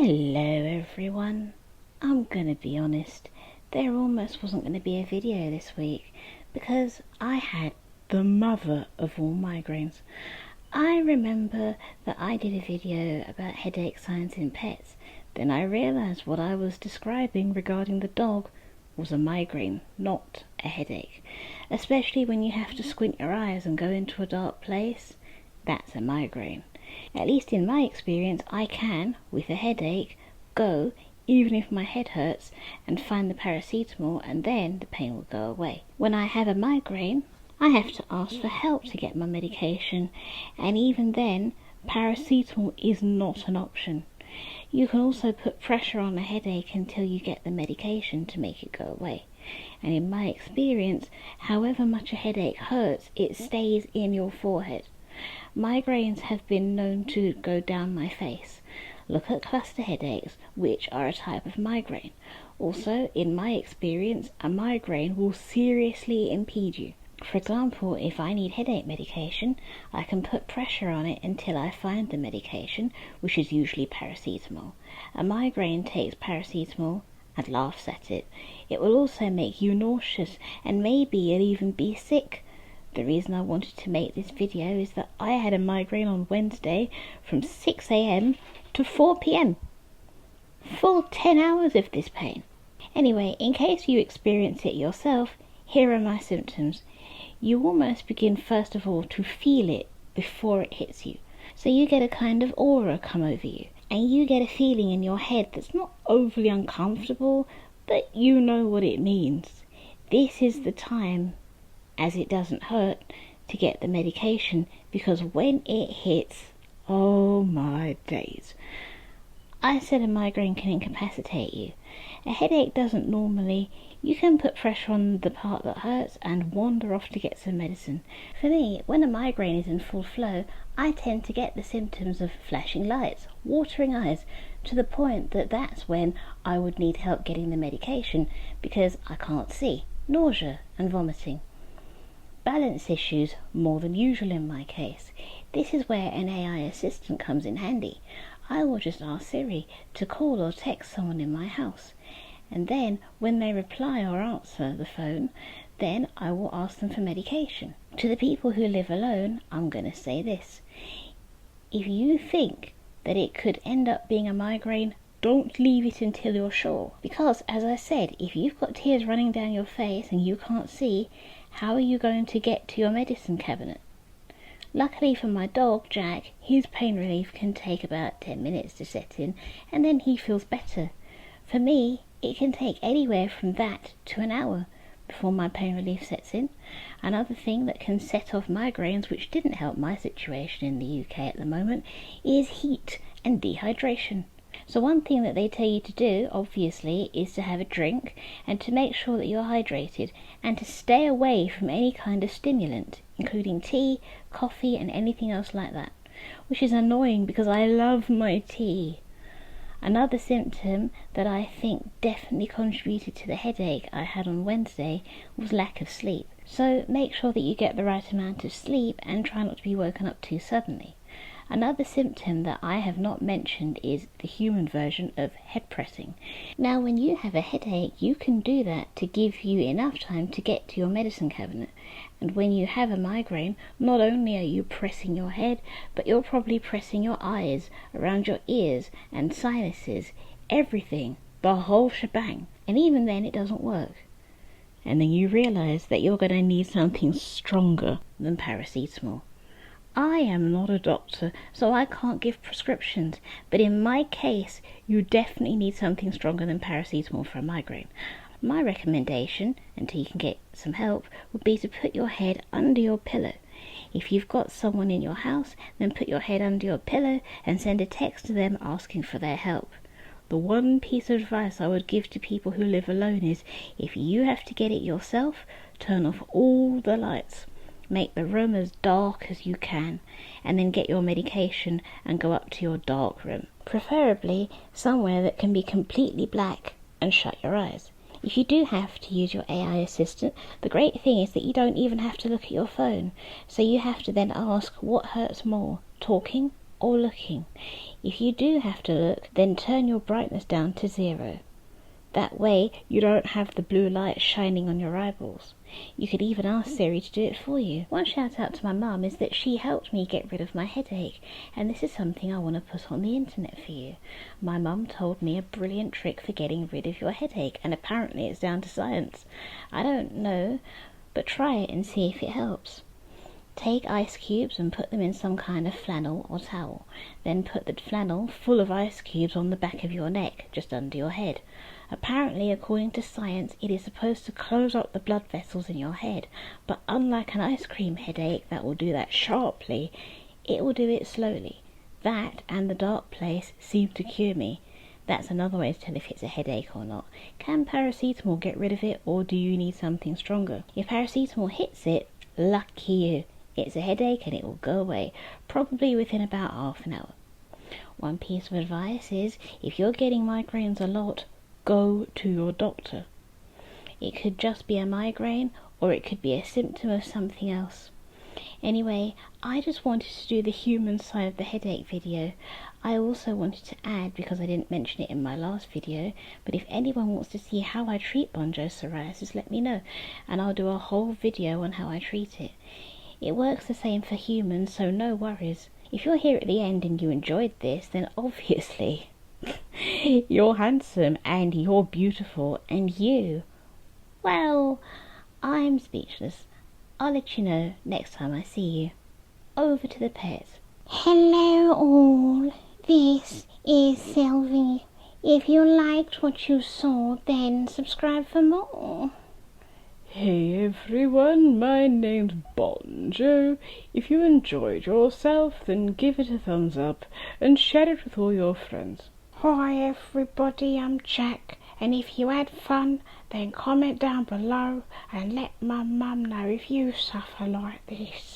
Hello everyone. I'm gonna be honest, there almost wasn't gonna be a video this week because I had the mother of all migraines. I remember that I did a video about headache signs in pets, then I realised what I was describing regarding the dog was a migraine, not a headache. Especially when you have to squint your eyes and go into a dark place, that's a migraine. At least in my experience, I can, with a headache, go, even if my head hurts, and find the paracetamol, and then the pain will go away. When I have a migraine, I have to ask for help to get my medication, and even then, paracetamol is not an option. You can also put pressure on a headache until you get the medication to make it go away. And in my experience, however much a headache hurts, it stays in your forehead. Migraines have been known to go down my face. Look at cluster headaches, which are a type of migraine. Also, in my experience, a migraine will seriously impede you. For example, if I need headache medication, I can put pressure on it until I find the medication, which is usually paracetamol. A migraine takes paracetamol and laughs at it. It will also make you nauseous, and maybe you'll even be sick. The reason I wanted to make this video is that I had a migraine on Wednesday from 6 AM to 4 PM. Full 10 hours of this pain. Anyway, in case you experience it yourself, here are my symptoms. You almost begin first of all to feel it before it hits you. So you get a kind of aura come over you, and you get a feeling in your head that's not overly uncomfortable, but you know what it means. This is the time, as it doesn't hurt, to get the medication, because when it hits, oh my days. I said a migraine can incapacitate you. A headache doesn't normally. You can put pressure on the part that hurts and wander off to get some medicine. For me, when a migraine is in full flow, I tend to get the symptoms of flashing lights, watering eyes, to the point that that's when I would need help getting the medication because I can't see, nausea and vomiting. Balance issues more than usual in my case. This is where an AI assistant comes in handy. I will just ask Siri to call or text someone in my house, and then when they reply or answer the phone, then I will ask them for medication. To the people who live alone, I'm going to say this. If you think that it could end up being a migraine, don't leave it until you're sure. Because, as I said, if you've got tears running down your face and you can't see, how are you going to get to your medicine cabinet? Luckily for my dog, Jack, his pain relief can take about 10 minutes to set in, and then he feels better. For me, it can take anywhere from that to an hour before my pain relief sets in. Another thing that can set off migraines, which didn't help my situation in the UK at the moment, is heat and dehydration. So one thing that they tell you to do, obviously, is to have a drink and to make sure that you're hydrated and to stay away from any kind of stimulant, including tea, coffee and anything else like that, which is annoying because I love my tea. Another symptom that I think definitely contributed to the headache I had on Wednesday was lack of sleep. So make sure that you get the right amount of sleep and try not to be woken up too suddenly. Another symptom that I have not mentioned is the human version of head pressing. Now, when you have a headache, you can do that to give you enough time to get to your medicine cabinet. And when you have a migraine, not only are you pressing your head, but you're probably pressing your eyes, around your ears and sinuses, everything, the whole shebang. And even then it doesn't work. And then you realize that you're going to need something stronger than paracetamol. I am not a doctor, so I can't give prescriptions, but in my case, you definitely need something stronger than paracetamol for a migraine. My recommendation, until you can get some help, would be to put your head under your pillow. If you've got someone in your house, then put your head under your pillow and send a text to them asking for their help. The one piece of advice I would give to people who live alone is, if you have to get it yourself, turn off all the lights. Make the room as dark as you can, and then get your medication and go up to your dark room. Preferably somewhere that can be completely black, and shut your eyes. If you do have to use your AI assistant, the great thing is that you don't even have to look at your phone. So you have to then ask what hurts more, talking or looking. If you do have to look, then turn your brightness down to 0. That way you don't have the blue light shining on your eyeballs. You could even ask Siri to do it for you. One shout out to my mum is that she helped me get rid of my headache, and this is something I want to put on the internet for you. My mum told me a brilliant trick for getting rid of your headache, and apparently it's down to science. I don't know, but try it and see if it helps. Take ice cubes and put them in some kind of flannel or towel. Then put the flannel full of ice cubes on the back of your neck, just under your head. Apparently, according to science, it is supposed to close up the blood vessels in your head, but unlike an ice cream headache that will do that sharply, it will do it slowly. That and the dark place seem to cure me. That's another way to tell if it's a headache or not. Can paracetamol get rid of it, or do you need something stronger? If paracetamol hits it, lucky you. It's a headache and it will go away, probably within about half an hour. One piece of advice is, if you're getting migraines a lot, go to your doctor. It could just be a migraine, or it could be a symptom of something else. Anyway, I just wanted to do the human side of the headache video. I also wanted to add, because I didn't mention it in my last video, but if anyone wants to see how I treat Bonjo psoriasis, let me know, and I'll do a whole video on how I treat it. It works the same for humans, so no worries. If you're here at the end and you enjoyed this, then obviously you're handsome and you're beautiful and well, I'm speechless. I'll let you know next time I see you. Over to the pets. Hello all, this is Sylvie. If you liked what you saw, then subscribe for more. Hey everyone, my name's Bonjo. If you enjoyed yourself, then give it a thumbs up and share it with all your friends. Hi everybody, I'm Jack, and if you had fun, then comment down below and let my mum know if you suffer like this.